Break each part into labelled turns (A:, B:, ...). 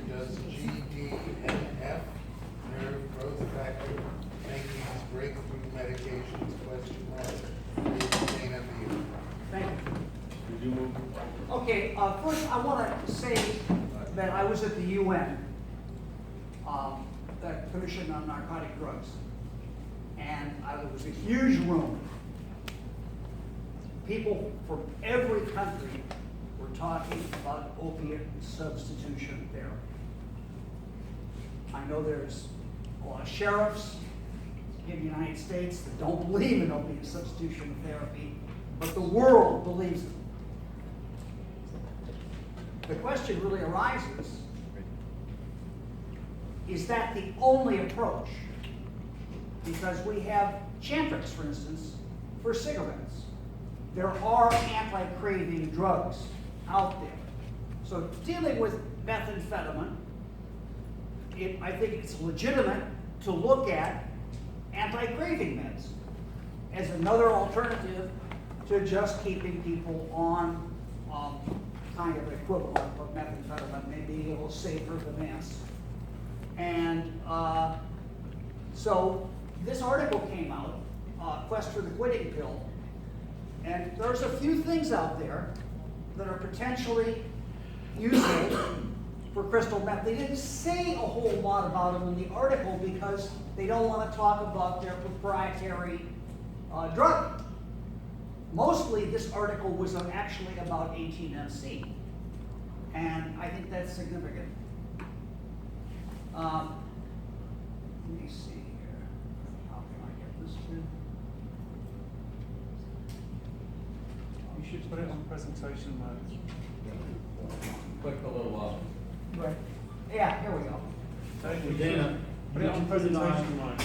A: does GDNF, nerve growth factor, make these breakthrough medications? Question mark. Ibogaine up to you.
B: Thank you.
C: Did you move?
B: Okay, first I want to say that I was at the UN, the Commission on Narcotic Drugs, and it was a huge room. People from every country were talking about opiate substitution therapy. I know there's a lot of sheriffs in the United States that don't believe in opiate substitution therapy, but the world believes it. The question really arises, is that the only approach? Because we have Chantix, for instance, for cigarettes. There are anti-craving drugs out there. So dealing with methamphetamine, I think it's legitimate to look at anti-craving meds as another alternative to just keeping people on kind of equivalent of methamphetamine, maybe a little safer than this. And so this article came out, Quest for the Quitting Pill, and there's a few things out there that are potentially useful for crystal meth. They didn't say a whole lot about them in the article because they don't want to talk about their proprietary drug. Mostly this article was actually about 18MC, and I think that's significant. Let me see here. How can I get this to?
C: You should put it on presentation mode.
D: Click the little
B: Right. Yeah, here we go.
C: Thank you.
D: Dana,
C: Put it on presentation mode.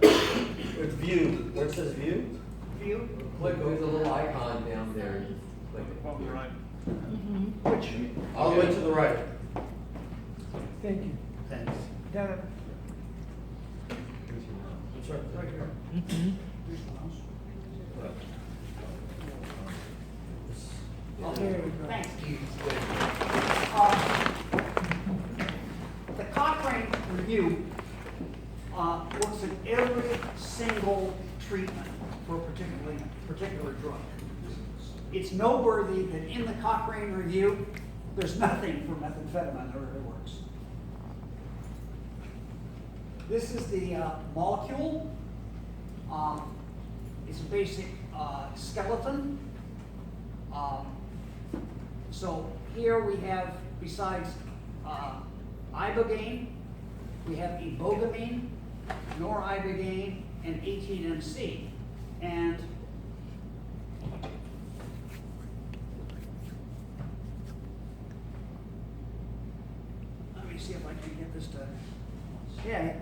D: it's view. Where it says view,
B: View,
D: click there's a little icon down there. Click it.
C: Bottom right.
B: which,
D: All the way to the right.
E: Thank you.
D: Thanks.
E: Got it.
D: It's right
B: right
D: there.
B: here. Here's the mouse. Oh,
E: There we go.
B: thanks.
A: Keith,
B: The Cochrane review looks at every single treatment for a particular drug. It's noteworthy that in the Cochrane review, there's nothing for methamphetamine that really works. This is the molecule. It's a basic skeleton. So here we have, besides Ibogaine, we have Ibogaine, Ibogaine, and 18MC. And let me see if I can get this to, yeah.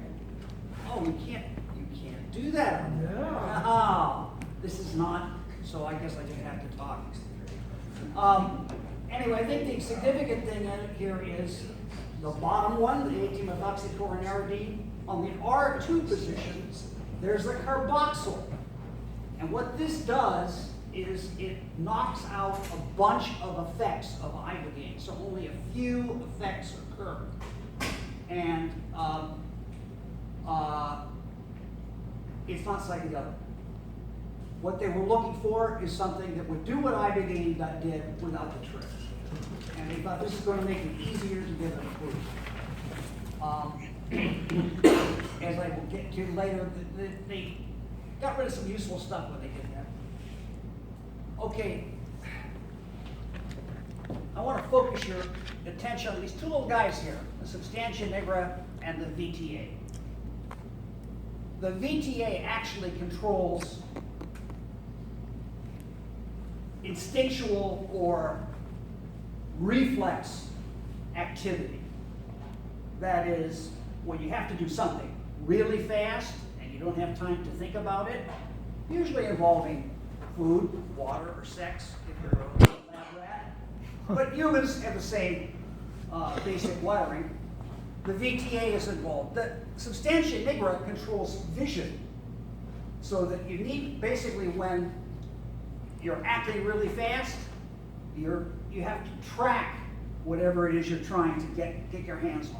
B: Oh, you can't do that on there.
E: No.
B: Oh, this is not, so I guess I just have to talk. Anyway, I think the significant thing in here is the bottom one, the 18-methoxychloronaridine. On the R2 position, there's a carboxyl. And what this does is it knocks out a bunch of effects of Ibogaine. So only a few effects occur. And it's not psychedelic. What they were looking for is something that would do what Ibogaine did without the trick. And they thought this is going to make it easier to get it approved. As I will get to later, they got rid of some useful stuff when they did that. Okay, I want to focus your attention on these two little guys here, the substantia nigra and the VTA. The VTA actually controls instinctual or reflex activity. That is, when you have to do something really fast and you don't have time to think about it, usually involving food, water, or sex, if you're a lab rat. But humans have the same basic wiring. The VTA is involved. The substantia nigra controls vision. So that you need, basically when you're acting really fast, you have to track whatever it is you're trying to get your hands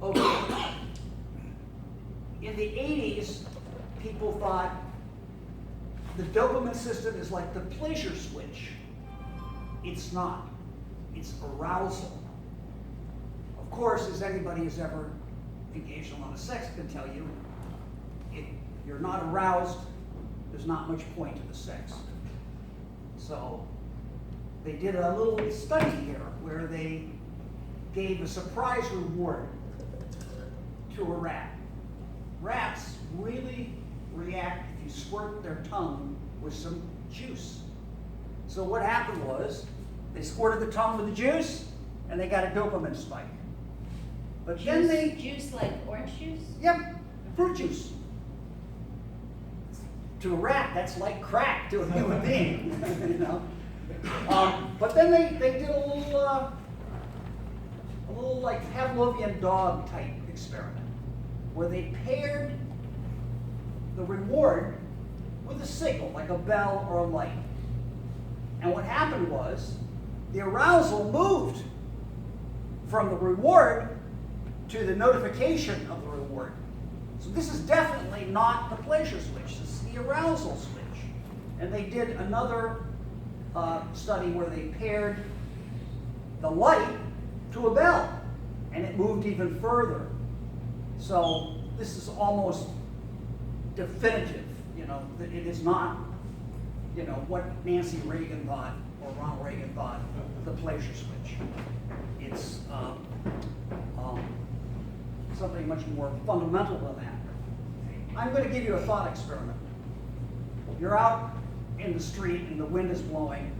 B: on. Okay. In the 80s, people thought the dopamine system is like the pleasure switch. It's not. It's arousal. Of course, as anybody who's ever engaged in a lot of sex can tell you, if you're not aroused, there's not much point to the sex. So they did a little study here where they gave a surprise reward to a rat. Rats really react if you squirt their tongue with some juice. So what happened was, they squirted the tongue with the juice, and they got a dopamine spike. But then they...
F: Juice like orange juice?
B: Yep, fruit juice. To a rat, that's like crack to a human being, you know. But then they did a little like Pavlovian dog type experiment, where they paired the reward with a signal, like a bell or a light. And what happened was, the arousal moved from the reward to the notification of the reward. So this is definitely not the pleasure switch, this is the arousal switch. And they did another study where they paired the light to a bell, and it moved even further. So this is almost definitive, you know, that it is not, you know, what Nancy Reagan thought or Ronald Reagan thought the pleasure switch. It's something much more fundamental than that. I'm going to give you a thought experiment. You're out in the street and the wind is blowing,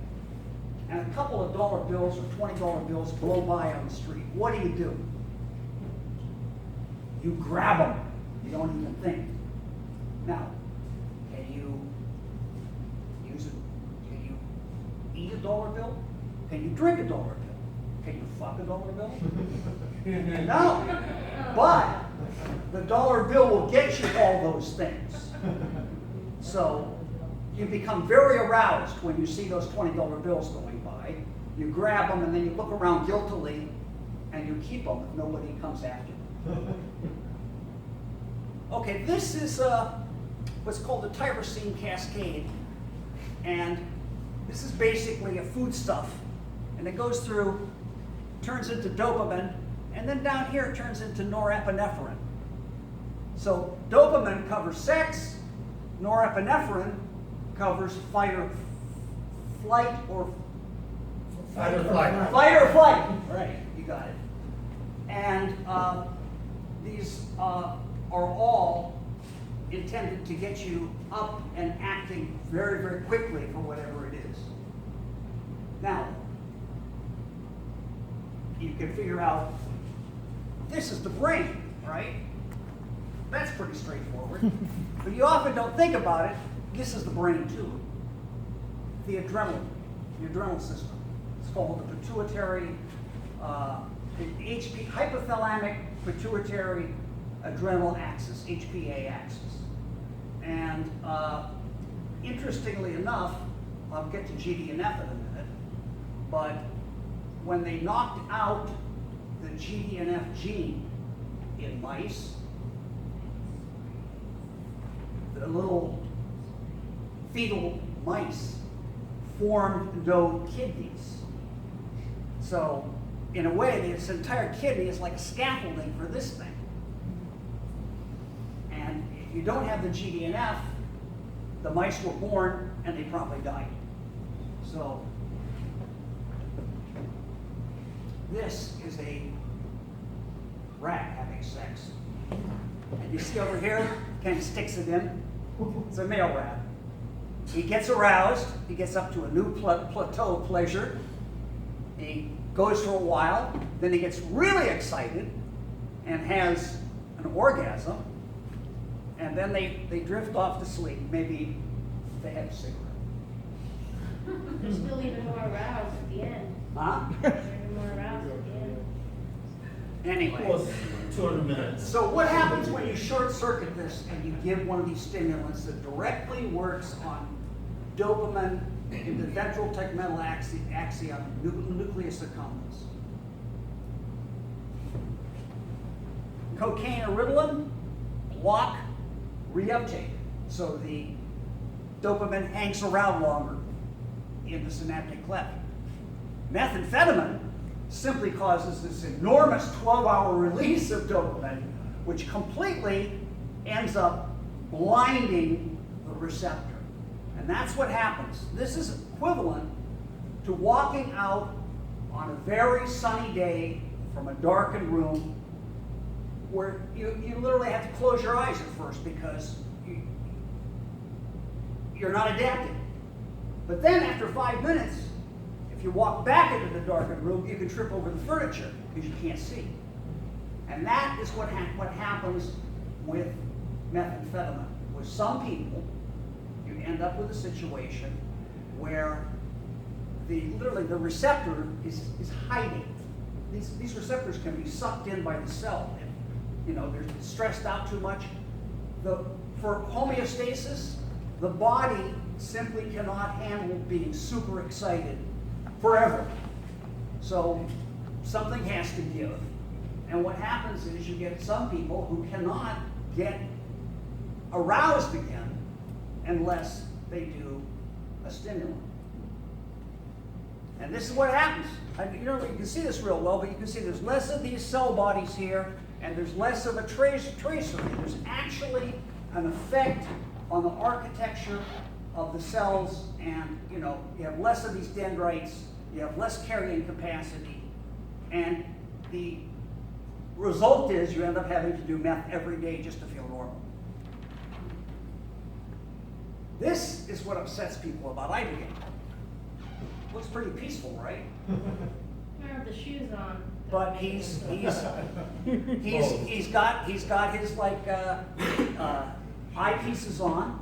B: and a couple of dollar bills or $20 bills blow by on the street. What do? You grab them. You don't even think. Now, can you use it? Can you eat a dollar bill? Can you drink a dollar bill? Can you fuck a dollar bill? No. But the dollar bill will get you all those things. So you become very aroused when you see those $20 bills going by. You grab them and then you look around guiltily and you keep them if nobody comes after you. Okay, this is what's called the tyrosine cascade. And this is basically a foodstuff. And it goes through, turns into dopamine, and then down here it turns into norepinephrine. So dopamine covers sex, norepinephrine covers fight or flight.
D: Fight or flight.
B: Fight or flight. Right, you got it. And these are all intended to get you up and acting very, very quickly for whatever it is. Now, you can figure out, this is the brain, right? That's pretty straightforward. But you often don't think about it. This is the brain too. The adrenal system. It's called the pituitary, hypothalamic pituitary adrenal axis, HPA axis. And interestingly enough, I'll get to GDNF in a minute, but when they knocked out the GDNF gene in mice, the little fetal mice formed no kidneys. So, in a way, this entire kidney is like a scaffolding for this thing. And if you don't have the GDNF, the mice were born and they probably died. So, this is a rat having sex. And you see over here, kind of sticks it in. It's a male rat. He gets aroused, he gets up to a new plateau of pleasure. He goes for a while, then he gets really excited and has an orgasm, and then they drift off to sleep. Maybe they have a cigarette.
F: They're still even more aroused at the end.
B: Huh?
F: They're even more aroused at the end.
B: Anyway.
D: Well, 200 minutes.
B: So what happens when you short circuit this and you give one of these stimulants that directly works on dopamine in the ventral tegmental axion, nucleus accumbens. Cocaine or Ritalin block reuptake, so the dopamine hangs around longer in the synaptic cleft. Methamphetamine simply causes this enormous 12-hour release of dopamine, which completely ends up blinding the receptor. And that's what happens. This is equivalent to walking out on a very sunny day from a darkened room where you literally have to close your eyes at first because you're not adapting. But then after 5 minutes, if you walk back into the darkened room, you can trip over the furniture because you can't see. And that is what happens with methamphetamine. With some people, you end up with a situation where literally the receptor is hiding. These receptors can be sucked in by the cell. If, they're stressed out too much. For homeostasis, the body simply cannot handle being super excited forever. So something has to give. And what happens is you get some people who cannot get aroused again unless they do a stimulant. And this is what happens. You can see this real well, but you can see there's less of these cell bodies here, and there's less of a tracer. There's actually an effect on the architecture of the cells, and you have less of these dendrites, you have less carrying capacity, and the result is you end up having to do meth every day just to feel normal. This is what upsets people about Ibogaine. Looks pretty peaceful, right?
F: I have the shoes on.
B: But he's got his eyepieces on.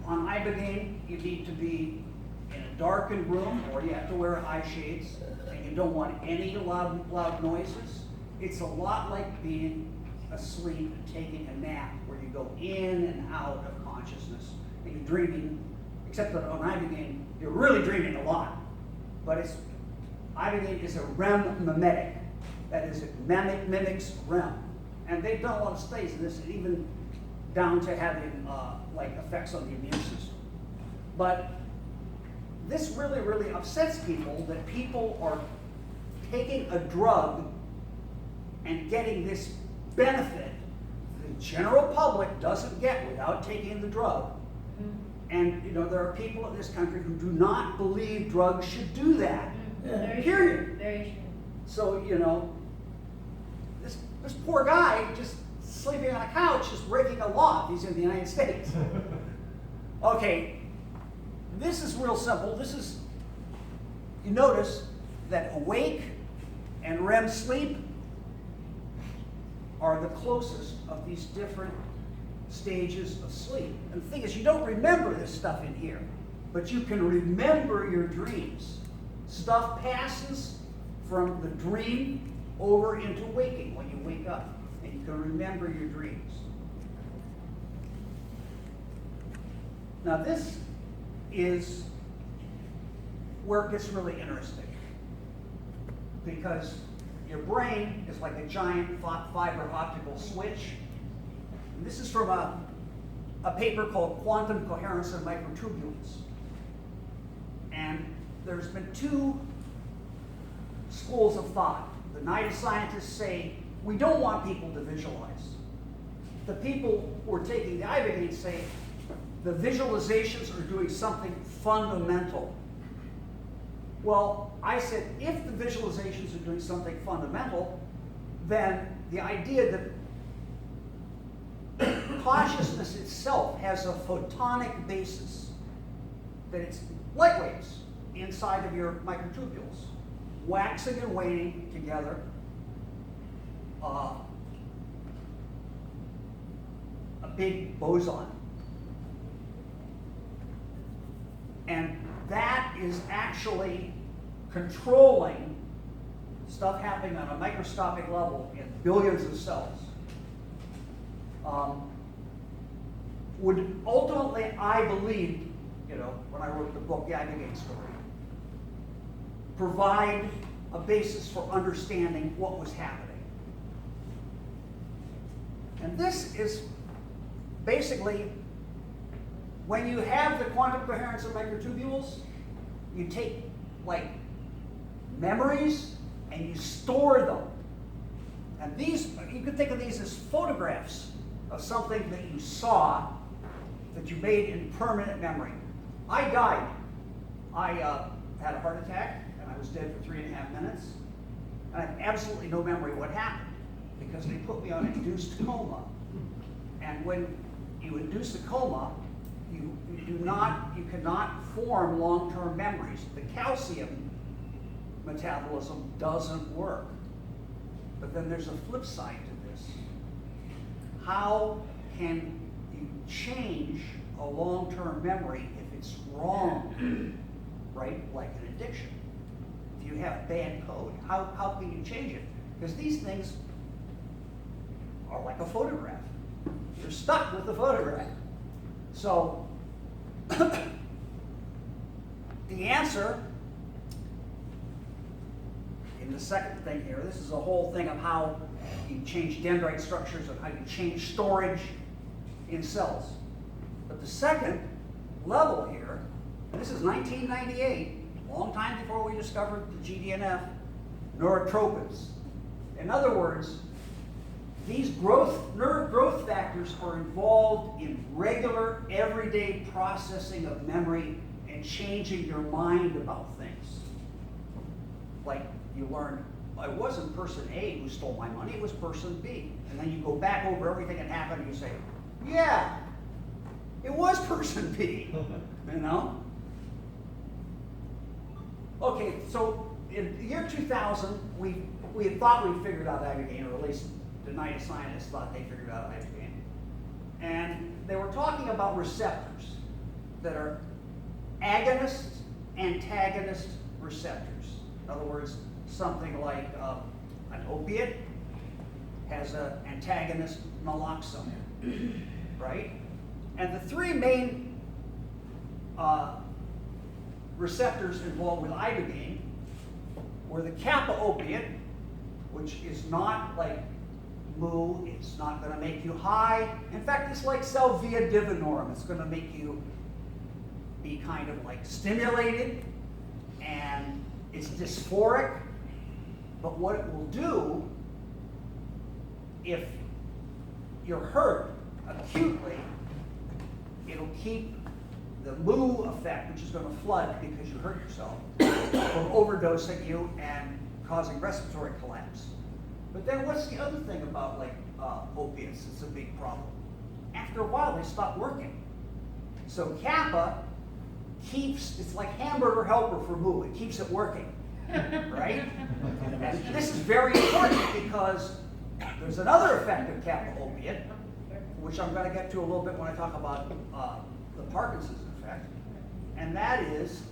B: On Ibogaine, you need to be in a darkened room, or you have to wear eye shades, and you don't want any loud noises. It's a lot like being asleep and taking a nap, where you go in and out of consciousness, and you're dreaming. Except that on Ibogaine, you're really dreaming a lot. But Ibogaine is a REM mimetic. That is, it mimics REM. And they've done a lot of studies in this, even down to having effects on the immune system. But this really, really upsets people, that people are taking a drug and getting this benefit the general public doesn't get without taking the drug. And there are people in this country who do not believe drugs should do that.
F: Very
B: Period.
F: true. Very true.
B: So, this poor guy just sleeping on a couch is breaking a law. He's in the United States. Okay, this is real simple. You notice that awake and REM sleep are the closest of these different stages of sleep. And the thing is, you don't remember this stuff in here, but you can remember your dreams. Stuff passes from the dream over into waking when you wake up, and you can remember your dreams. Now this is where it gets really interesting, because your brain is like a giant fiber optical switch. And this is from a paper called Quantum Coherence in Microtubules. And there's been two schools of thought. The NIDA scientists say, we don't want people to visualize. The people who are taking the Ibogaine say, the visualizations are doing something fundamental. Well, I said, if the visualizations are doing something fundamental, then the idea that consciousness itself has a photonic basis, that it's light waves inside of your microtubules, waxing and waning together, a big boson. And that is actually controlling stuff happening on a microscopic level in billions of cells. Would ultimately, I believe, you know, when I wrote the book, The Ibogaine Story, provide a basis for understanding what was happening. And this is basically, when you have the quantum coherence of microtubules, you take like memories and you store them. And these, you could think of these as photographs of something that you saw that you made in permanent memory. I died. I had a heart attack and I was dead for 3.5 minutes. And I have absolutely no memory of what happened because they put me on induced coma. And when you induce a coma, you cannot form long-term memories. The calcium metabolism doesn't work. But then there's a flip side to this. How can you change a long-term memory if it's wrong, right? Like an addiction. If you have bad code, how can you change it? Because these things are like a photograph. You're stuck with the photograph. So, the answer, in the second thing here, this is a whole thing of how you change dendrite structures and how you change storage in cells. But the second level here, and this is 1998, long time before we discovered the GDNF, neurotropins. In other words, these nerve growth factors are involved in regular, everyday processing of memory and changing your mind about things. Like you learn, it wasn't person A who stole my money, it was person B. And then you go back over everything that happened and you say, yeah, it was person B, you know? Okay, so in the year 2000, we had thought we'd figured out Ibogaine, or at least the United Scientists thought they figured out Ibogaine. And they were talking about receptors that are agonist, antagonist receptors. In other words, something like an opiate has an antagonist naloxone, right? And the three main receptors involved with Ibogaine were the kappa opiate, which is not like moo, it's not going to make you high. In fact, it's like salvia divinorum. It's going to make you be kind of like stimulated, and it's dysphoric. But what it will do, if you're hurt acutely, it'll keep the moo effect, which is going to flood because you hurt yourself, from overdosing you and causing respiratory collapse. But then what's the other thing about like opiates that's a big problem? After a while, they stop working. So kappa keeps, it's like hamburger helper for moo, it keeps it working, right? And this is very important because there's another effect of kappa opiate, which I'm going to get to a little bit when I talk about the Parkinson's effect, and that is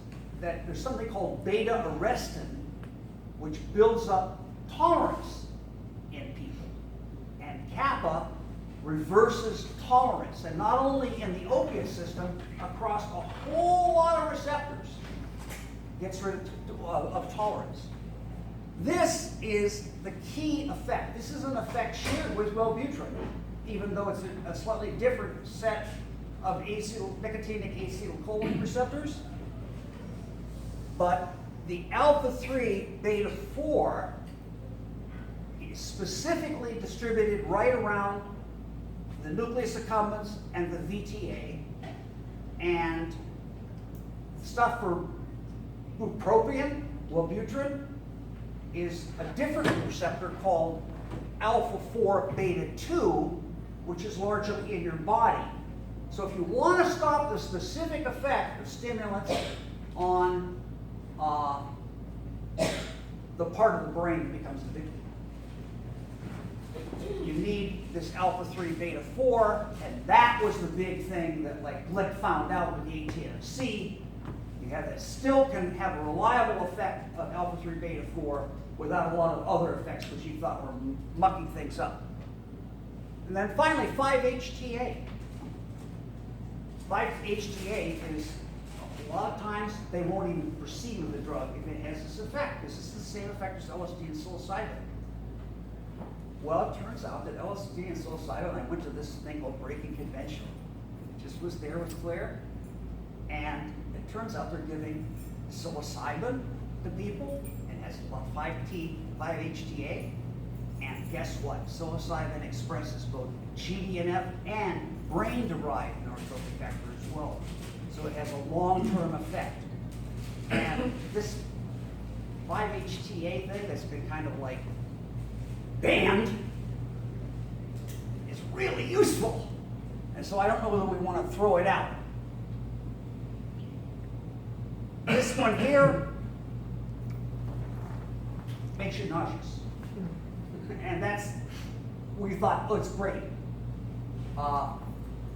B: that there's something called beta-arrestin, which builds up tolerance in people. And kappa reverses tolerance, and not only in the opiate system, across a whole lot of receptors, gets rid of tolerance. This is the key effect. This is an effect shared with Wellbutrin, even though it's a slightly different set of nicotinic acetylcholine receptors. But the alpha-3 beta-4 is specifically distributed right around the nucleus accumbens and the VTA. And stuff for bupropion, Wellbutrin, is a different receptor called alpha-4 beta-2, which is largely in your body. So if you want to stop the specific effect of stimulants on the part of the brain that becomes addicted, you need this alpha-3 beta-4, and that was the big thing that like Glick found out with the ATNFC. You have that still can have a reliable effect of alpha-3 beta-4 without a lot of other effects which you thought were mucking things up. And then finally, 5-HTA. 5-HTA is A lot of times, they won't even proceed with the drug if it has this effect. This is the same effect as LSD and psilocybin. Well, it turns out that LSD and psilocybin, I went to this thing called Breaking Convention. Just was there with Claire. And it turns out they're giving psilocybin to people, and has about 5-HTA. And guess what? Psilocybin expresses both GDNF and brain-derived neurotrophic factor as well. So it has a long-term effect. And this 5-HTA thing that's been kind of like banned is really useful. And so I don't know whether we want to throw it out. This one here makes you nauseous. And that's, we thought, oh, it's great.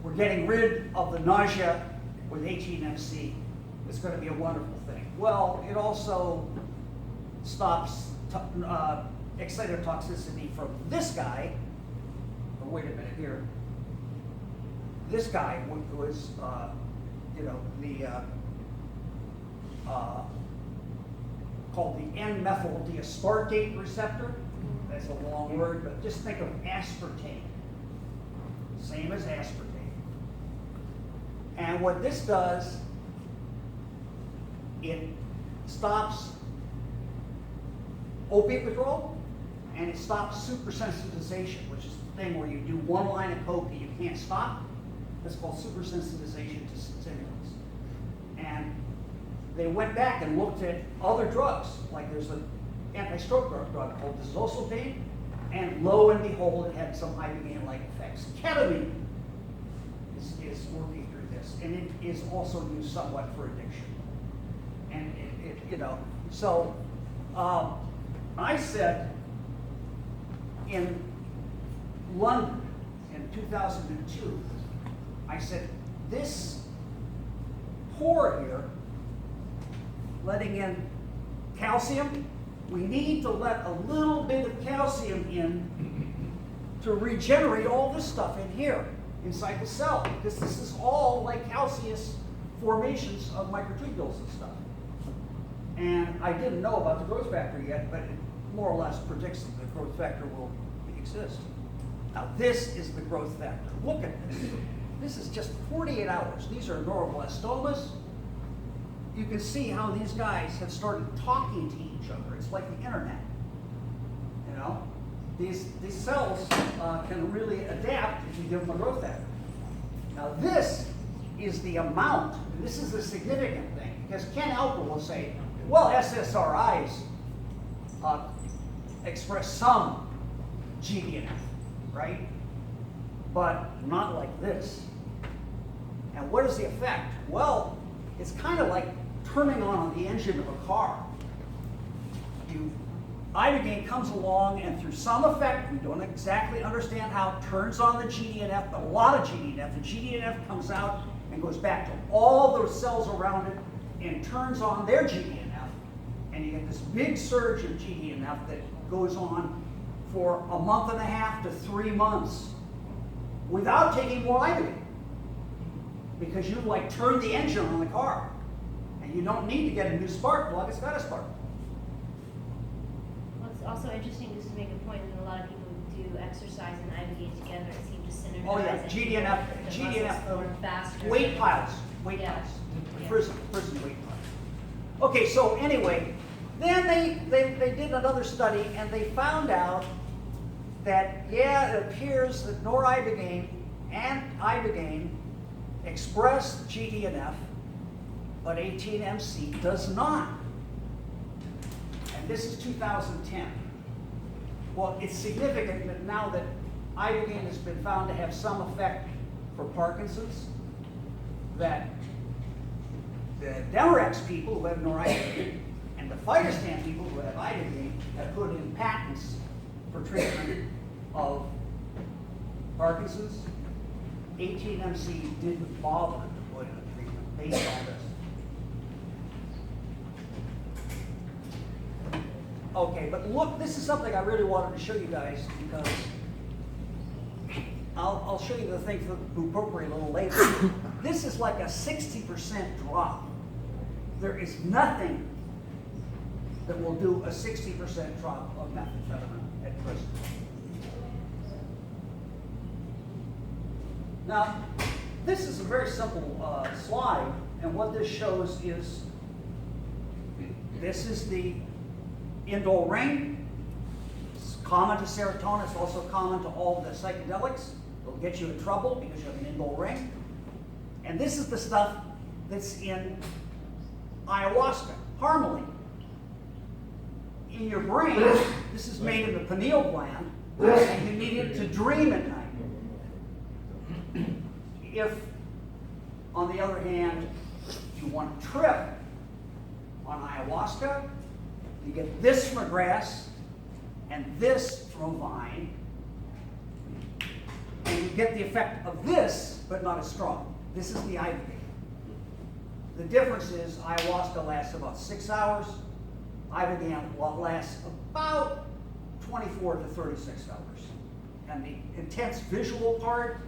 B: We're getting rid of the nausea with 18-MC. It's going to be a wonderful thing. Well, it also stops excitotoxicity from this guy. Oh, wait a minute here. This guy was, called the N-methyl deaspartate receptor. That's a long word, but just think of aspartame. Same as aspartame. And what this does, it stops opiate withdrawal, and it stops supersensitization, which is the thing where you do one line of coke and you can't stop. That's called supersensitization to stimulants. And they went back and looked at other drugs, like there's an anti-stroke drug called Zosylbane, and lo and behold, it had some Ibogaine-like effects. Ketamine is working through this, and it is also used somewhat for addiction. And so I said in London in 2002, I said, this pour here, letting in calcium, we need to let a little bit of calcium in to regenerate all this stuff in here, inside the cell, because this is all like calcareous formations of microtubules and stuff. And I didn't know about the growth factor yet, but it more or less predicts that the growth factor will exist. Now this is the growth factor. Look at this. This is just 48 hours. These are neuroblastomas. You can see how these guys have started talking to each other. It's like the internet. You know, these cells can really adapt if you give them a growth factor. Now this is the amount. And this is the significant thing, because Ken Alper will say, well, SSRIs express some GDNF, right? But not like this. And what is the effect? Well, it's kind of like turning on the engine of a car. Ibogaine comes along, and through some effect, we don't exactly understand how, it turns on the GDNF, a lot of GDNF. The GDNF comes out and goes back to all those cells around it and turns on their GDNF. And you get this big surge of GDNF that goes on for a month and a half to 3 months without taking more Ibogaine. Because you like turn the engine on the car. And you don't need to get a new spark plug, it's got a spark plug.
F: Well, it's also interesting just to make a point that a lot of people who do exercise and Ibogaine together, it seems to synergize.
B: Oh yeah,
F: and
B: GDNF,
F: the muscles form faster.
B: weight piles,
F: Yeah. Yeah.
B: prison weight piles. Okay, so anyway, then they did another study and they found out that, yeah, it appears that noribogaine and Ibogaine express GDNF, but 18-MC does not. And this is 2010. Well, it's significant that now that Ibogaine has been found to have some effect for Parkinson's, that the Demorex people who have noribogaine and the Phytostan people who have Ibogaine have put in patents for treatment of Parkinson's. 18-MC didn't bother to put in a treatment based on this. Okay, but look, this is something I really wanted to show you guys because I'll show you the thing for bupropion a little later. This is like a 60% drop there is nothing that will do a 60% drop of methamphetamine at Crystal. Now, this is a very simple slide, and what this shows is, this is the indole ring. It's common to serotonin, it's also common to all the psychedelics. It'll get you in trouble because you have an indole ring. And this is the stuff that's in ayahuasca, harmaline. In your brain, this is made in the pineal gland, and you need it to dream at night. If, on the other hand, you want to trip on ayahuasca, you get this from a grass and this from a vine, and you get the effect of this, but not as strong. This is the Ibogaine. The difference is ayahuasca lasts about 6 hours. Ibogaine lasts about 24 to 36 hours. And the intense visual part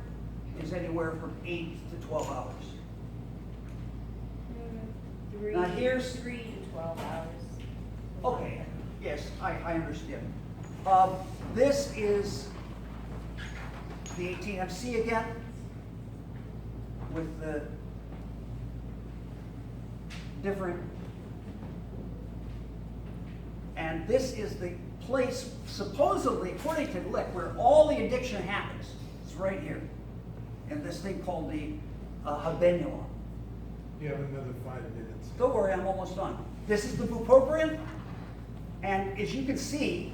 B: is anywhere from 8 to 12 hours. Now here's
F: 3 to 12 hours.
B: Okay, yes, I understand. This is the 18MC again, with the different, and this is the place, supposedly, according to Lick, where all the addiction happens. It's right here, in this thing called the habenula.
A: You have another 5 minutes.
B: Don't worry, I'm almost done. This is the bupropion, and as you can see,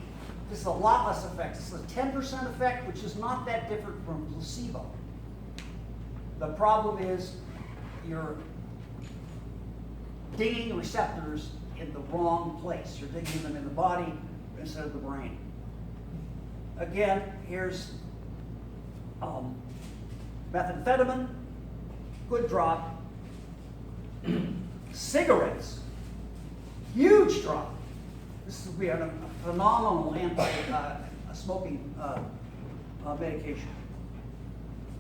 B: this is a lot less effect. This is a 10% effect, which is not that different from placebo. The problem is you're dinging receptors in the wrong place. You're digging them in the body instead of the brain. Again, here's methamphetamine, good drop. Cigarettes, huge drop. This would be a phenomenal anti-smoking medication.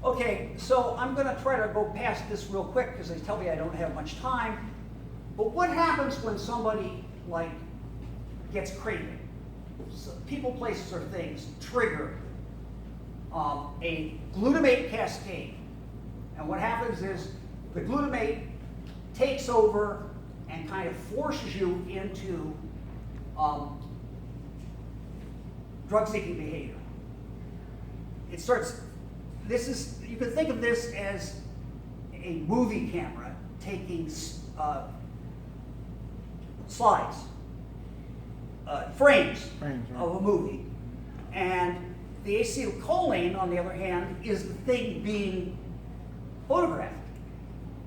B: Okay, so I'm going to try to go past this real quick because they tell me I don't have much time. But what happens when somebody gets craving? So people, places, or things trigger a glutamate cascade, and what happens is the glutamate takes over and kind of forces you into drug-seeking behavior. It starts, you can think of this as a movie camera taking slides, frames of a movie. And the acetylcholine, on the other hand, is the thing being photographed.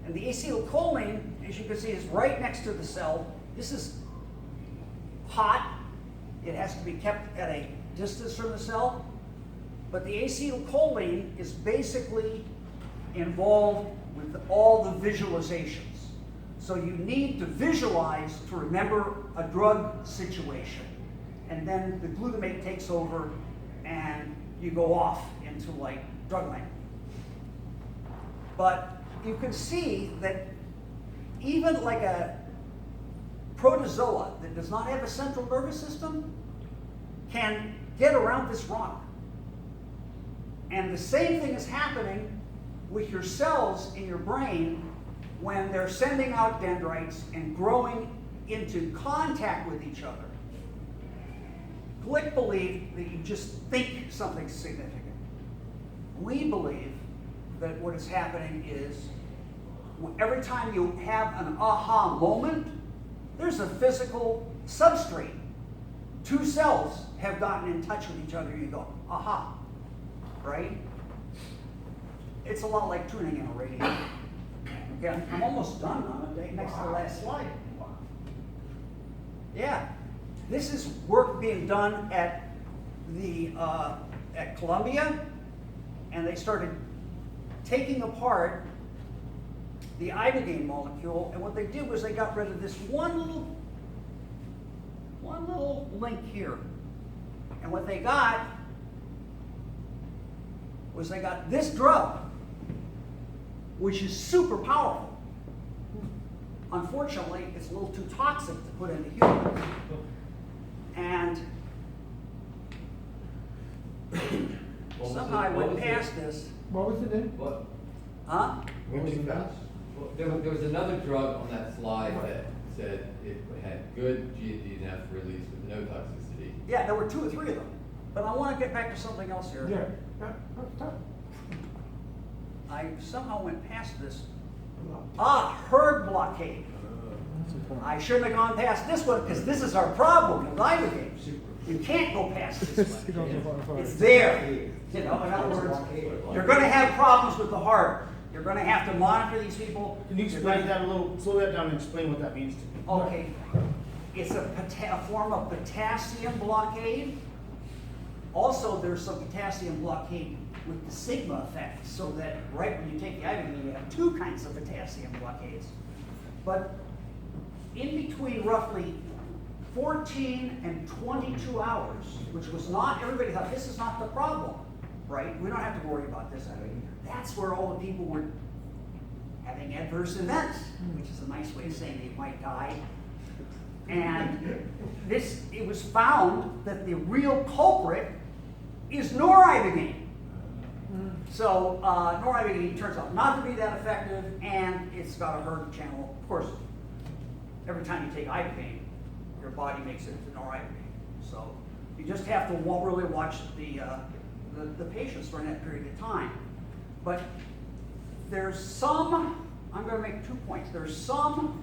B: And the acetylcholine, as you can see, is right next to the cell. This is hot. It has to be kept at a distance from the cell. But the acetylcholine is basically involved with all the visualizations. So you need to visualize to remember a drug situation. And then the glutamate takes over and you go off into drug land. But you can see that even a protozoa that does not have a central nervous system can get around this rock. And the same thing is happening with your cells in your brain when they're sending out dendrites and growing into contact with each other. Glick believed that you just think something's significant. We believe that what is happening is every time you have an aha moment, there's a physical substrate. Two cells have gotten in touch with each other. You go, aha, right? It's a lot like tuning in a radio. Okay, I'm almost done on the next to the last slide. Yeah, this is work being done at Columbia, and they started taking apart the Ibogaine molecule, and what they did was they got rid of this one little link here. And what they got was they got this drug, which is super powerful, unfortunately, it's a little too toxic to put into humans. And somehow I went past this,
E: What was the name?
G: What,
B: huh?
A: Went too fast?
G: well, there was another drug on that slide that said it had good GDNF release with no toxicity.
B: Yeah, there were 2 or 3 of them. But I want to get back to something else here.
E: Yeah. Stop.
B: I somehow went past this. Herd blockade. I shouldn't have gone past this one because this is our problem with Ibogaine. You can't go past this one. It's there. You know, in other words, you're going to have problems with the heart. You're going to have to monitor these people.
D: Can you explain that a little, slow that down and explain what that means to me?
B: Okay. It's a form of potassium blockade. Also, there's some potassium blockade with the sigma effect, so that right when you take the Ibogaine, you have 2 kinds of potassium blockades. But in between roughly 14 and 22 hours, which was not, everybody thought this is not the problem, right? We don't have to worry about this. That's where all the people were having adverse events, which is a nice way of saying they might die. And it was found that the real culprit is noribogaine. So noribogaine turns out not to be that effective, and it's got a herd channel. Of course, every time you take Ibogaine, your body makes it to noribogaine. So you just have to really watch the patients during that period of time. But there's some, I'm going to make 2 points. There's some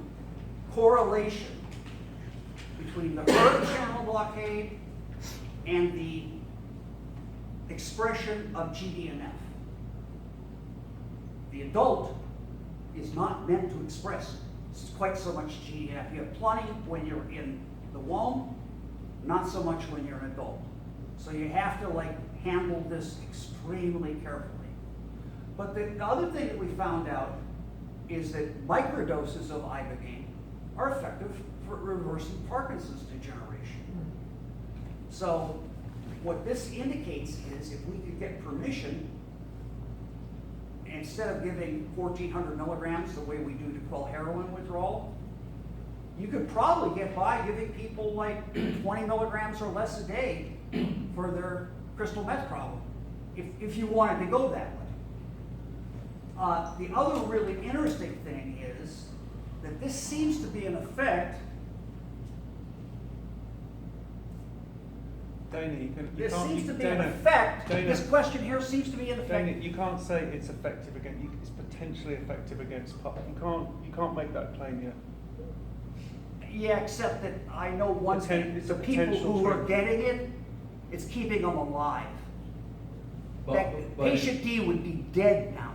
B: correlation between the herd channel blockade and the expression of GDNF. The adult is not meant to express quite so much GDNF. You have plenty when you're in the womb, not so much when you're an adult. So you have to handle this extremely carefully. But the other thing that we found out is that microdoses of Ibogaine are effective for reversing Parkinson's degeneration. So what this indicates is if we could get permission, instead of giving 1,400 milligrams the way we do to quell heroin withdrawal, you could probably get by giving people 20 milligrams or less a day for their crystal meth problem, if you wanted to go that way. The other really interesting thing is that this seems to be an effect.
C: Dana, you
B: This
C: can't.
B: seems to be
C: Dana,
B: an effect.
C: Dana,
B: This question here seems to be an effect.
C: Dana, you can't say it's effective against. It's potentially effective against. You can't make that claim yet.
B: Yeah, except that I know one thing,
C: It's
B: the
C: a
B: people
C: potential
B: who are
C: treatment.
B: getting it, it's keeping them alive. Patient D would be dead now.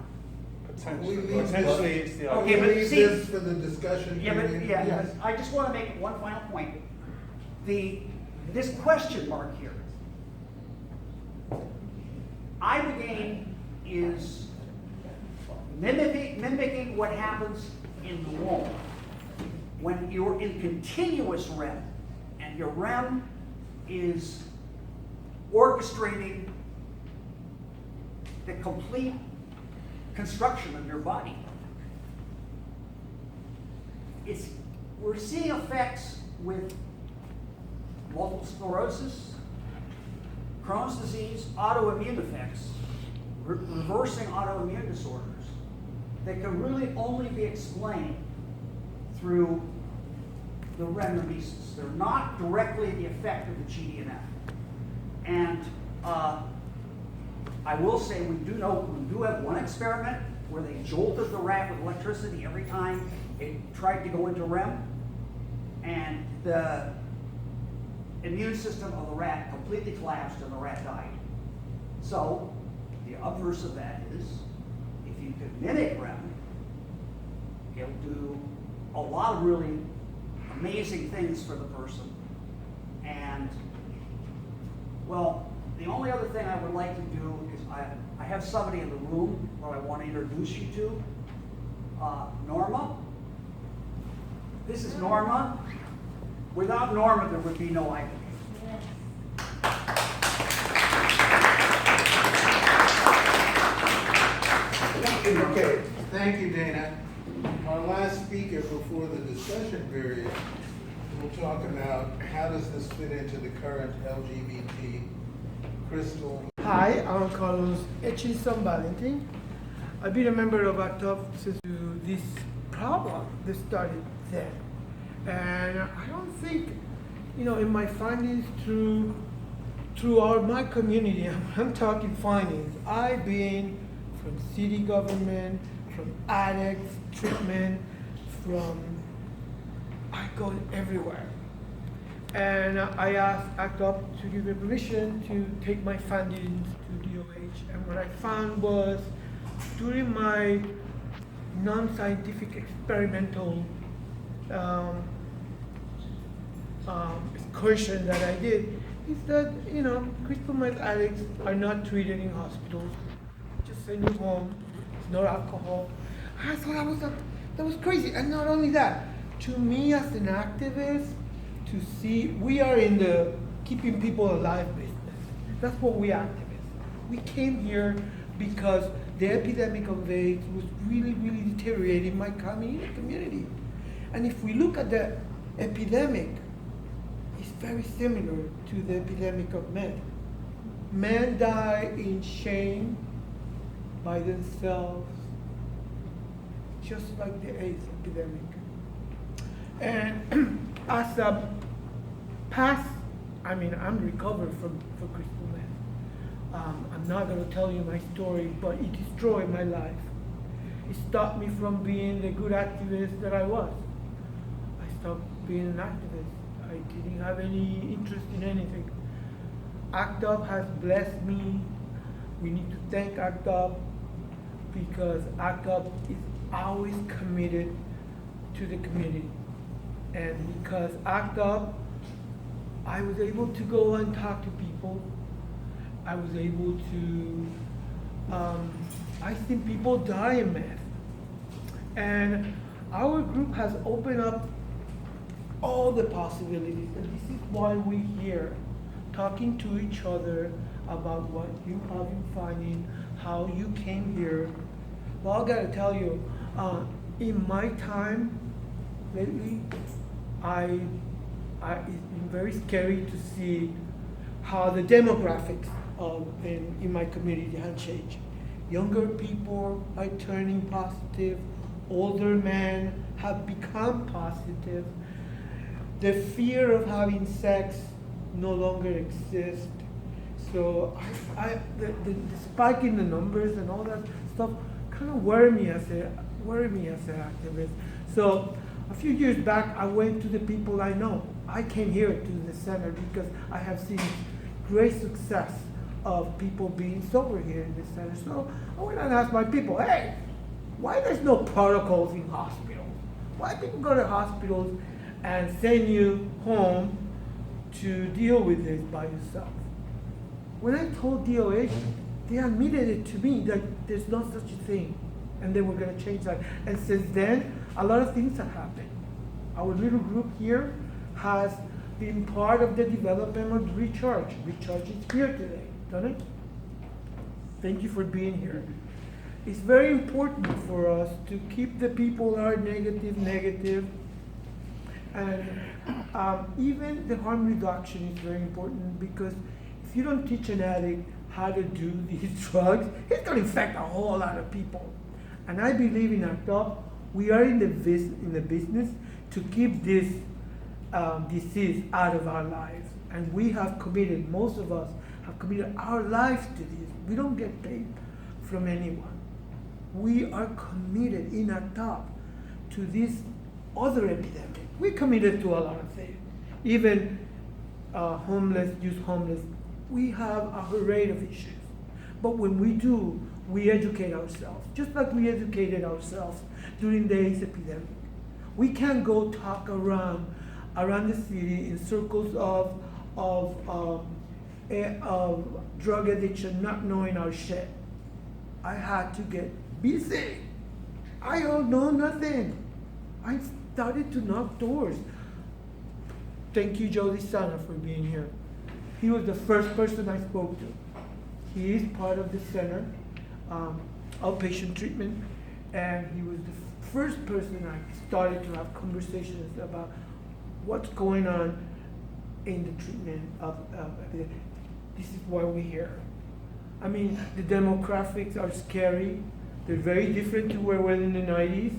C: Potentially,
A: We leave
C: potentially
A: this-
C: it's the
B: Okay,
C: idea.
B: but
A: Leave
B: see-
A: this for the discussion.
B: Yeah, but
A: period.
B: yeah,
A: Yes.
B: I just want to make one final point. This question mark here. Ibogaine is mimicking what happens in the womb. When you're in continuous REM, and your REM is orchestrating the complete construction of your body. We're seeing effects with multiple sclerosis, Crohn's disease, autoimmune effects, reversing autoimmune disorders that can really only be explained through the REM releases. They're not directly the effect of the GDNF. And I will say we do have one experiment where they jolted the rat with electricity every time it tried to go into REM, and the immune system of the rat completely collapsed and the rat died. So the obverse of that is, if you could mimic REM, it'll do a lot of really amazing things for the person. And, well, the only other thing I would like to do is I have somebody in the room that I want to introduce you to. Norma. This is Norma. Without Norma, there would be no Ibogaine.
F: Yes.
A: Okay, thank you, Dana. Our last speaker before the discussion period will talk about how does this fit into the current LGBT crystal.
E: Hi, I'm Carlos Echison Valentin. I've been a member of ACTUP since this problem that started then. And I don't think, in my findings through my community, I'm talking findings, I've been from city government, from addicts, treatment, I go everywhere. And I asked ACTUP to give me permission to take my findings to DOH. And what I found was, during my non-scientific experimental excursion that I did, is that, crystal meth addicts are not treated in hospitals. Just send you home, it's no alcohol. I thought that was crazy. And not only that, to me as an activist, to see, we are in the keeping people alive business. That's what we activists. We came here because the epidemic of AIDS was really, really deteriorating my community. And if we look at the epidemic, it's very similar to the epidemic of meth. Men die in shame by themselves, just like the AIDS epidemic. And as a I'm recovered from crystal meth. I'm not going to tell you my story, but it destroyed my life. It stopped me from being the good activist that I was. I stopped being an activist. I didn't have any interest in anything. ACTUP has blessed me. We need to thank ACTUP because ACTUP is always committed to the community. And because ACTUP, I was able to go and talk to people. I was able to, I think people die in meth. And our group has opened up all the possibilities. And this is why we're here, talking to each other about what you have been finding, how you came here. Well, I gotta tell you, in my time lately, it's been very scary to see how the demographics in my community have changed. Younger people are turning positive, older men have become positive. The fear of having sex no longer exists. So the spike in the numbers and all that stuff kind of worry me as an activist. So a few years back, I went to the people I know. I came here to the center because I have seen great success of people being sober here in the center. So I went and asked my people, hey, why there's no protocols in hospitals? Why people go to hospitals and send you home to deal with this by yourself? When I told DOH, they admitted it to me that there's no such a thing, and they were going to change that. And since then, a lot of things have happened. Our little group here has been part of the development of Recharge. Recharge is here today, doesn't it? Thank you for being here. It's very important for us to keep the people who are negative, and even the harm reduction is very important, because if you don't teach an addict how to do these drugs, it's going to infect a whole lot of people. And I believe in ACTUP, we are in the business to keep this disease out of our lives. And we have committed, most of us have committed our lives to this. We don't get paid from anyone. We are committed in ACTUP to this other epidemic. We're committed to a lot of things. Even youth homeless, we have a array of issues. But when we do, we educate ourselves, just like we educated ourselves during the AIDS epidemic. We can't go talk around the city in circles of drug addiction, not knowing our shit. I had to get busy. I don't know nothing. I started to knock doors. Thank you, Jody Sana, for being here. He was the first person I spoke to. He is part of the center, outpatient treatment, and he was the first person I started to have conversations about what's going on in the treatment of this is why we're here. I mean, the demographics are scary. They're very different to where we were in the 90s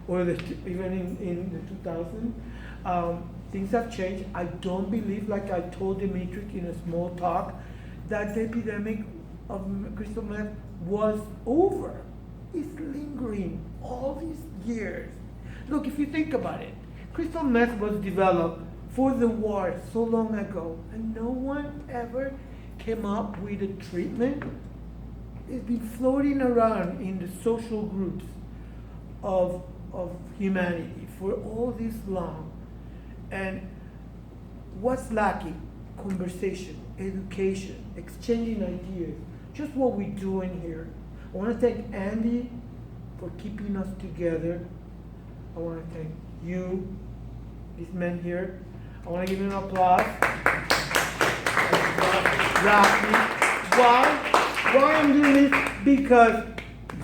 E: or even in the 2000s. Things have changed. I don't believe, like I told Dimitri in a small talk, that the epidemic of crystal meth was over. It's lingering all these years. Look, if you think about it, crystal meth was developed for the war so long ago, and no one ever came up with a treatment. It's been floating around in the social groups of humanity for all this long. And what's lacking? Conversation, education, exchanging ideas, just what we're doing here. I want to thank Andy for keeping us together. I want to thank you, these men here. I want to give you an applause. Why I'm doing this? Because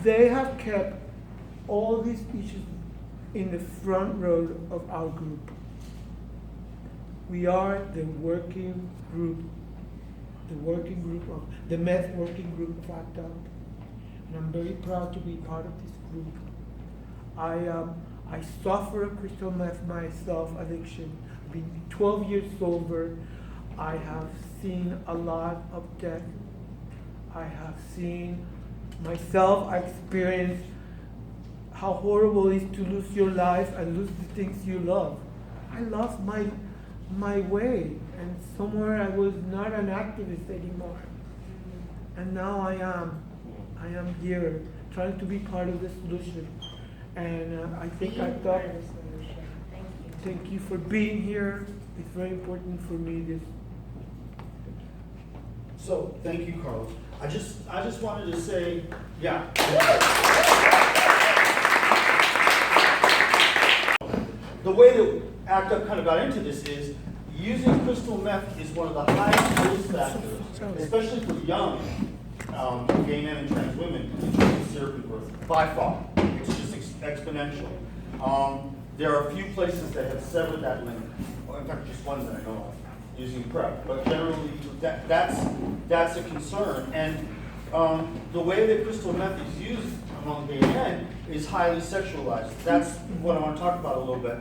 E: they have kept all these issues in the front row of our group. We are the working group of the meth working group of ACT UP, and I'm very proud to be part of this group. I suffer crystal meth myself addiction. I've been 12 years sober. I have seen a lot of death. I have seen myself experience how horrible it is to lose your life and lose the things you love. I lost my way, and somewhere I was not an activist anymore. And now I am here trying to be part of the solution. And I think I thought,
F: Part of the solution. Thank you.
E: thank you for being here. It's very important for me this.
D: So, thank you, Carlos. I just wanted to say, yeah. The way that ACT UP kind of got into this is using crystal meth is one of the highest risk factors, especially for young gay men and trans women, in terms of serial birth, by far. It's just exponential. There are a few places that have severed that link. Well, in fact, just one that I know of, using PrEP. But generally, that's a concern. And the way that crystal meth is used among gay men is highly sexualized. That's what I want to talk about a little bit.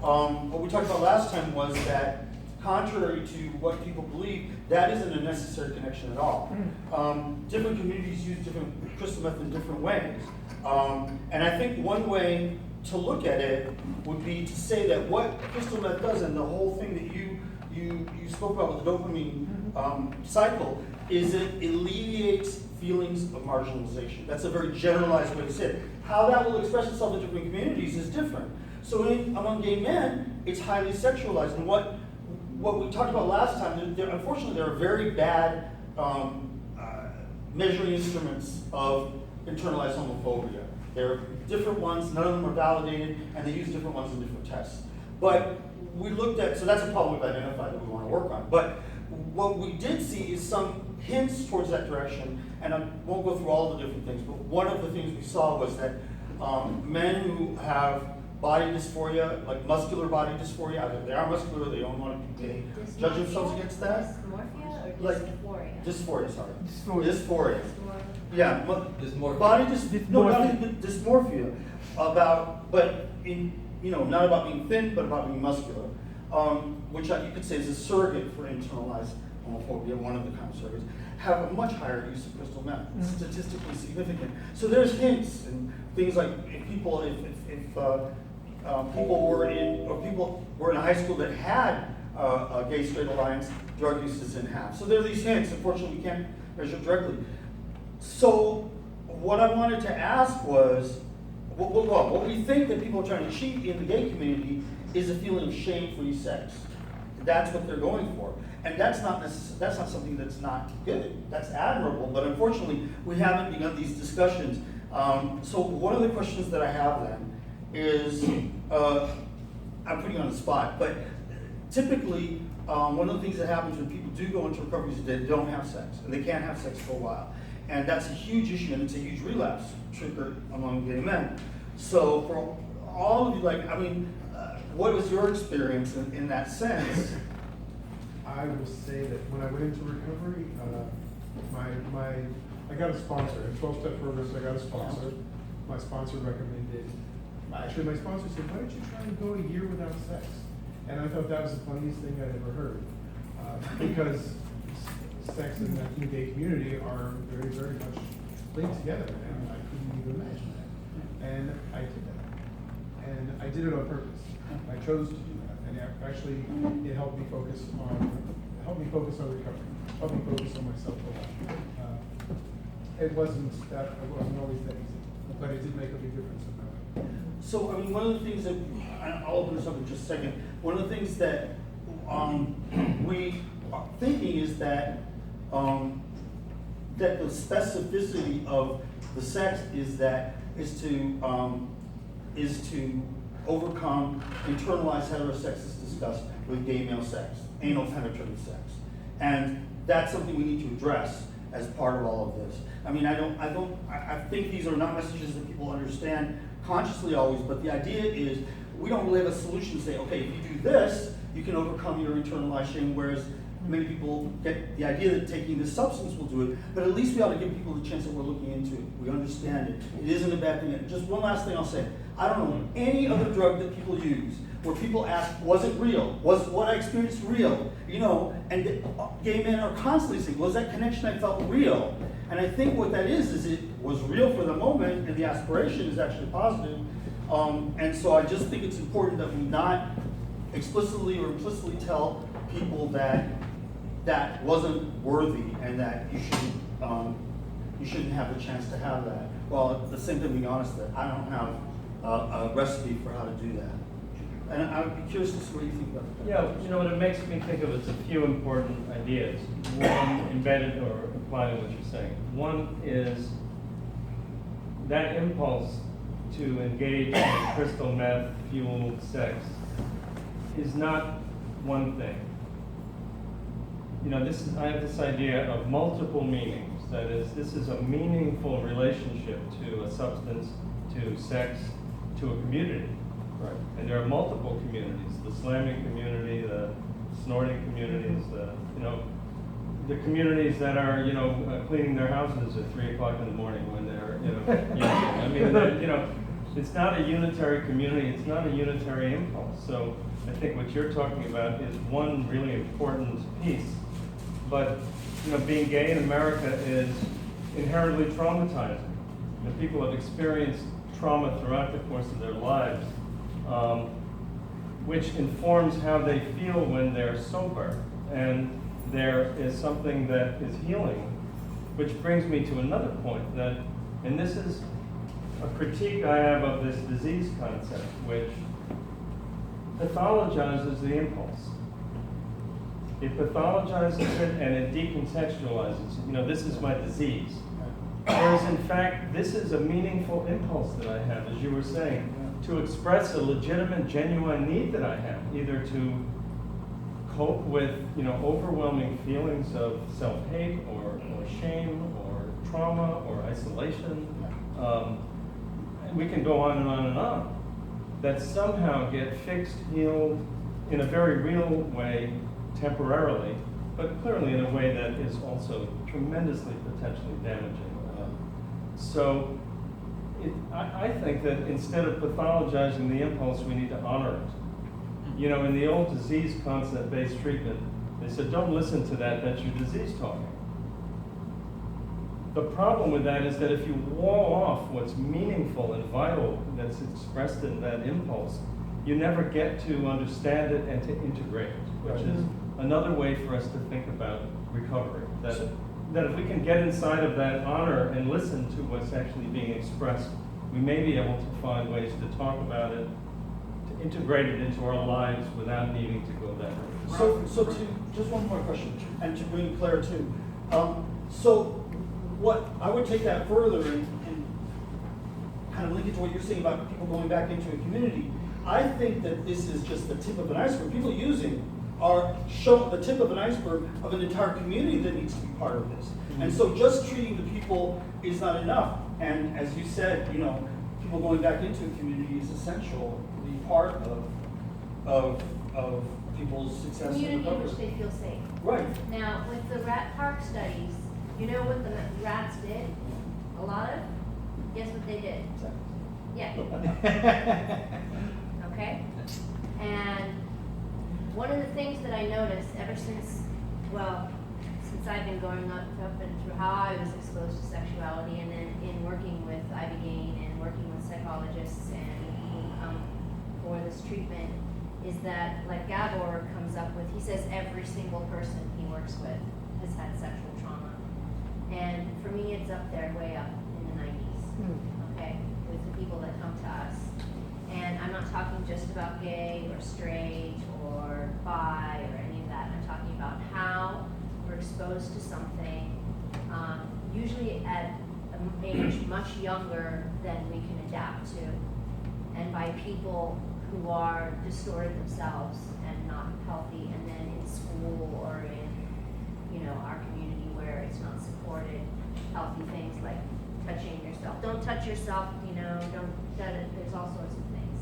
D: What we talked about last time was that, contrary to what people believe, that isn't a necessary connection at all. Different communities use different crystal meth in different ways. And I think one way to look at it would be to say that what crystal meth does, and the whole thing that you spoke about with the dopamine cycle, is it alleviates feelings of marginalization. That's a very generalized way to say it. How that will express itself in different communities is different. So among gay men, it's highly sexualized. And what we talked about last time, unfortunately, there are very bad measuring instruments of internalized homophobia. There are different ones, none of them are validated, and they use different ones in different tests. But we looked at, so that's a problem we've identified that we want to work on. But what we did see is some hints towards that direction, and I won't go through all the different things, but one of the things we saw was that men who have body dysphoria, like muscular body dysphoria, either they are muscular, they don't want to judge themselves against that.
F: Dysmorphia or
D: Like,
F: dysphoria?
D: Dysphoria, sorry.
E: Dysphoria.
D: Dysphoria.
F: Dysphoria.
D: Yeah,
G: Dysmorphia.
D: body
E: Dysmorphia.
D: dysmorphia but not about being thin, but about being muscular, which you could say is a surrogate for internalized homophobia, one of the kind of surrogates, have a much higher use of crystal meth, statistically significant. So there's hints and things like if people were in a high school that had a gay-straight alliance, drug use is in half. So there are these hints. Unfortunately, we can't measure it directly. So what I wanted to ask was, what we think that people are trying to achieve in the gay community is a feeling of shame-free sex. That's what they're going for. And that's not something that's not good. That's admirable, but unfortunately, we haven't begun these discussions. So one of the questions that I have then is, I'm putting you on the spot, but typically, one of the things that happens when people do go into recovery is they don't have sex, and they can't have sex for a while. And that's a huge issue, and it's a huge relapse trigger among gay men. So all of you, like, I mean, what was your experience in that sense?
H: I will say that when I went into recovery, I got a sponsor, in 12-step programs, I got a sponsor. My sponsor recommended, actually, my sponsor said, why don't you try and go a year without sex? And I thought that was the funniest thing I'd ever heard. Because sex and the gay community are very, very much linked together, and I couldn't even imagine that. And I did that. And I did it on purpose. I chose to do that, and actually, it helped me focus on recovery, helped me focus on myself a lot. It wasn't always that easy, but it did make a big difference in my life.
D: So, I mean, one of the things that, I'll open this up in just a second. One of the things that we are thinking is that that the specificity of the sex is to overcome internalized heterosexist disgust with gay male sex, anal penetrative sex, and that's something we need to address as part of all of this. I mean, I think these are not messages that people understand consciously always, but the idea is we don't really have a solution to say, okay, if you do this, you can overcome your internalized shame, whereas many people get the idea that taking this substance will do it, but at least we ought to give people the chance that we're looking into it. We understand it. It isn't a bad thing. Just one last thing I'll say. I don't know any other drug that people use where people ask, was it real? Was what I experienced real? You know, and gay men are constantly saying, was that connection I felt real? And I think what that is it was real for the moment, and the aspiration is actually positive. And so I just think it's important that we not explicitly or implicitly tell people that that wasn't worthy and that you shouldn't have the chance to have that. Well, at the same time, being honest, that I don't have a recipe for how to do that. And I'd be curious to see what you think about that.
I: Yeah, you know what it makes me think of is a few important ideas. One embedded or implied in what you're saying. One is that impulse to engage in crystal meth fueled sex is not one thing. You know, I have this idea of multiple meanings. That is, this is a meaningful relationship to a substance, to sex, to a community. Right. And there are multiple communities: the slamming community, the snorting communities, the communities that are, cleaning their houses at 3 o'clock in the morning when they're, I mean, it's not a unitary community. It's not a unitary impulse. So I think what you're talking about is one really important piece. But, being gay in America is inherently traumatizing. People have experienced trauma throughout the course of their lives, which informs how they feel when they're sober. And there is something that is healing, which brings me to another point and this is a critique I have of this disease concept, which pathologizes the impulse. It pathologizes it and it decontextualizes it. This is my disease. Whereas in fact, this is a meaningful impulse that I have, as you were saying, to express a legitimate, genuine need that I have, either to cope with, overwhelming feelings of self-hate or shame or trauma or isolation. We can go on and on and on. That somehow get fixed, healed in a very real way, temporarily, but clearly in a way that is also tremendously potentially damaging. So I think that instead of pathologizing the impulse, we need to honor it. In the old disease concept-based treatment, they said, don't listen to that, that's your disease talking. The problem with that is that if you wall off what's meaningful and vital that's expressed in that impulse, you never get to understand it and to integrate it, which is another way for us to think about recovery. That if we can get inside of that honor and listen to what's actually being expressed, we may be able to find ways to talk about it, to integrate it into our lives without needing to go that way.
D: So just one more question, and to bring Claire too. So what I would take that further and kind of link it to what you're saying about people going back into a community. I think that this is just the tip of an iceberg. People using show the tip of an iceberg of an entire community that needs to be part of this. And so just treating the people is not enough. And as you said, people going back into a community is essential, be part of people's success and
F: Community in
D: recovery.
F: which they feel safe.
D: Right.
F: Now, with the rat park studies, you know what the rats did? A lot of? Guess what they did? Yeah. Okay? And one of the things that I noticed ever since, well, since I've been growing up and through how I was exposed to sexuality, and then in working with Ibogaine and working with psychologists and for this treatment, is that, like Gabor comes up with, he says every single person he works with has had sexual trauma. And for me, it's up there, way up in the 90s, okay, with the people that come to us. And I'm not talking just about gay or straight or bi or any of that. I'm talking about how we're exposed to something, usually at an age much younger than we can adapt to, and by people who are distorted themselves and not healthy, and then in school or in, our community where it's not supported, healthy things like touching yourself. Don't touch yourself, there's all sorts of things.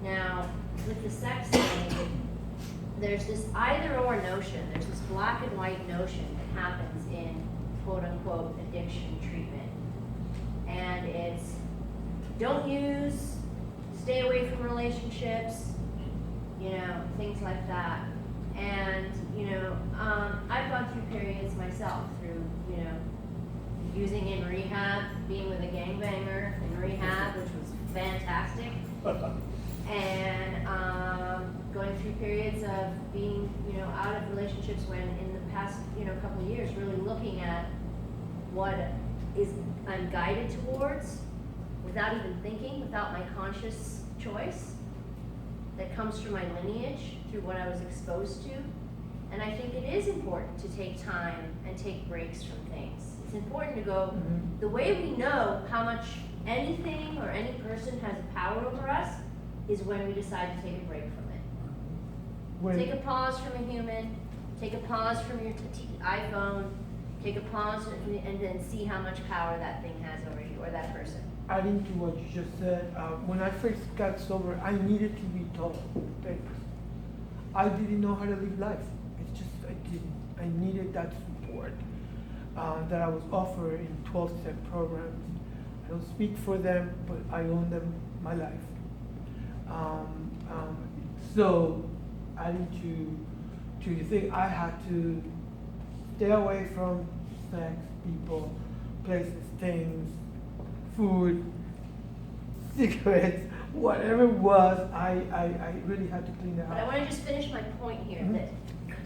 F: Now, with the sex thing, there's this either or notion, there's this black and white notion that happens in quote unquote addiction treatment. And it's don't use, stay away from relationships, things like that. And, I've gone through periods myself through, using in rehab, being with a gangbanger in rehab, which was fantastic. And going through periods of being, out of relationships when in the past, couple of years, really looking at what I'm guided towards without even thinking, without my conscious choice that comes through my lineage, through what I was exposed to. And I think it is important to take time and take breaks from things. It's important to go, the way we know how much anything or any person has power over us is when we decide to take a break from it. Take a pause from a human, take a pause from your iPhone, take a pause and then see how much power that thing has over you or that person.
E: Adding to what you just said, when I first got sober, I needed to be told things. I didn't know how to live life. It's just, I didn't. I needed that support that I was offered in 12-step programs. I don't speak for them, but I own them my life. So, adding to the thing, I had to stay away from sex, people, places, things, food, cigarettes, whatever it was, I really had to clean it
F: But I
E: out.
F: want to just finish my point here that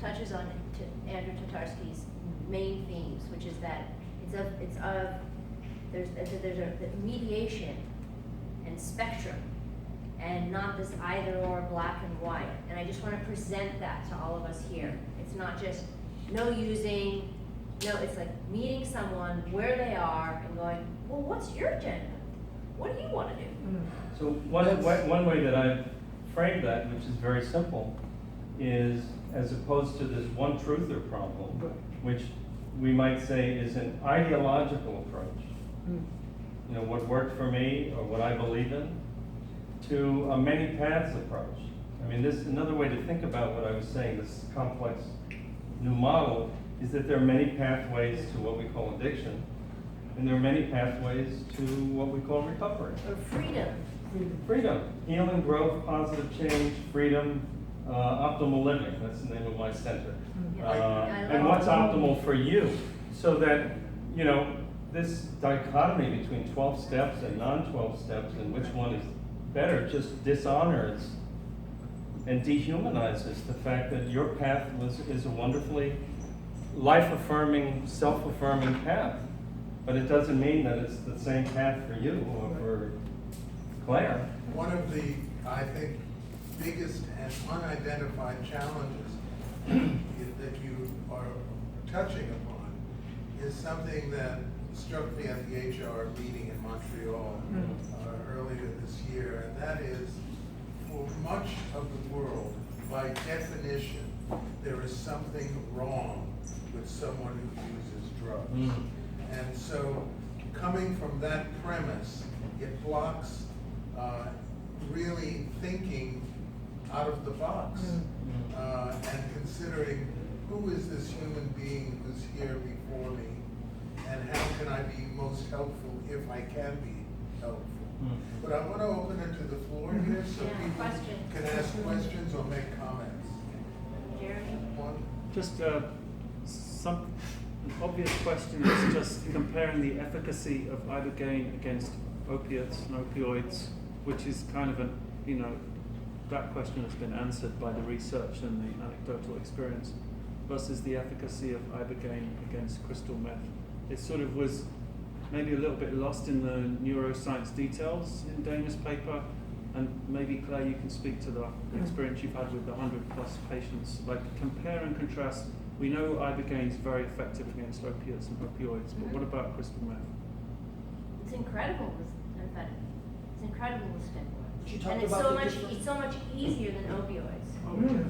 F: touches on to Andrew Tatarski's main themes, which is that there's a mediation and spectrum, and not this either or black and white. And I just want to present that to all of us here. It's not just no using. No, it's like meeting someone where they are and going, well, what's your agenda? What do you want to do?
I: So one way that I've framed that, which is very simple, is as opposed to this one truther problem, which we might say is an ideological approach. What worked for me or what I believe in, to a many paths approach. I mean, another way to think about what I was saying, this complex new model, is that there are many pathways to what we call addiction, and there are many pathways to what we call recovery. Freedom, healing, growth, positive change, freedom, optimal living. That's the name of my center. And what's optimal for you, so that, this dichotomy between 12 steps and non-12 steps and which one is better just dishonors and dehumanizes the fact that your path is a wonderfully life-affirming, self-affirming path. But it doesn't mean that it's the same path for you or for Claire.
A: One of the, I think, biggest and unidentified challenges that you are touching upon is something that struck me at the HR meeting in Montreal earlier this year, and that is, for much of the world, by definition, there is something wrong with someone who uses drugs. And so coming from that premise, it blocks really thinking out of the box and considering who is this human being who's here before me and how can I be most helpful if I can be helpful. But I want to open it to the floor here so
F: Yeah,
A: people
F: questions.
A: can ask questions or make comments.
F: Jeremy?
A: One?
C: Just an obvious question is just comparing the efficacy of Ibogaine against opiates and opioids, which is kind of that question has been answered by the research and the anecdotal experience, versus the efficacy of Ibogaine against crystal meth. It sort of was maybe a little bit lost in the neuroscience details in Dana's paper, and maybe Claire, you can speak to the experience you've had with the 100+ patients. Like, compare and contrast. We know Ibogaine is very effective against opiates and opioids, but what about crystal meth?
F: It's incredible with amphetamine. It's incredible with stimulants.
B: You talked
F: And it's
B: about
F: so
B: the
F: much,
B: difference.
F: it's so much easier than opioids.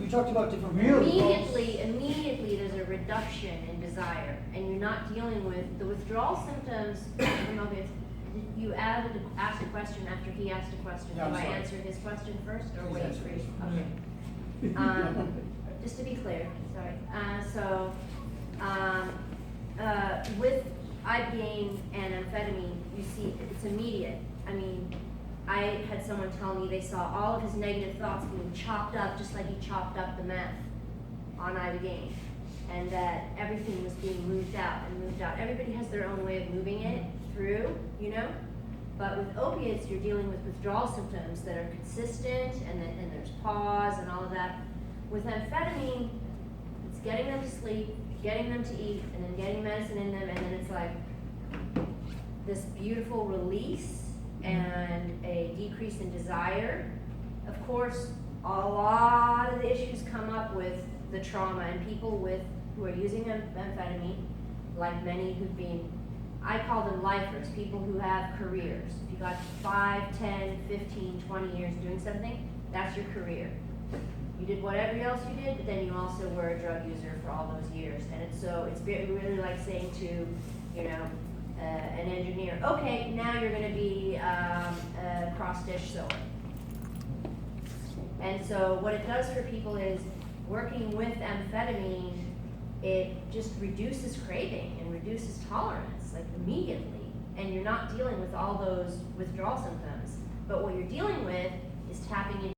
B: You talked about different.
F: Immediately there's a reduction in desire, and you're not dealing with the withdrawal symptoms from opiates. You asked a question after he asked a question.
B: Yeah, I'm
F: Do I
B: sorry.
F: answer his question first, or
B: Please
F: wait
B: answer
F: for
B: his.
F: you? Okay. Just to be clear, sorry. With Ibogaine and amphetamine, you see it's immediate. I mean, I had someone tell me they saw all of his negative thoughts being chopped up, just like he chopped up the meth on Ibogaine, and that everything was being moved out and moved out. Everybody has their own way of moving it through, you know? But with opiates, you're dealing with withdrawal symptoms that are consistent, and there's pause and all of that. With amphetamine, it's getting them to sleep, getting them to eat, and then getting medicine in them, and then it's like this beautiful release and a decrease in desire. Of course, a lot of the issues come up with the trauma, and people who are using amphetamine, like many who've been, I call them lifers, people who have careers. If you got 5, 10, 15, 20 years doing something, that's your career. You did whatever else you did, but then you also were a drug user for all those years. And it's really like saying to, an engineer, okay, now you're going to be a cross-stitch sewer. And so what it does for people is, working with amphetamine, it just reduces craving and reduces tolerance, like immediately. And you're not dealing with all those withdrawal symptoms. But what you're dealing with is tapping into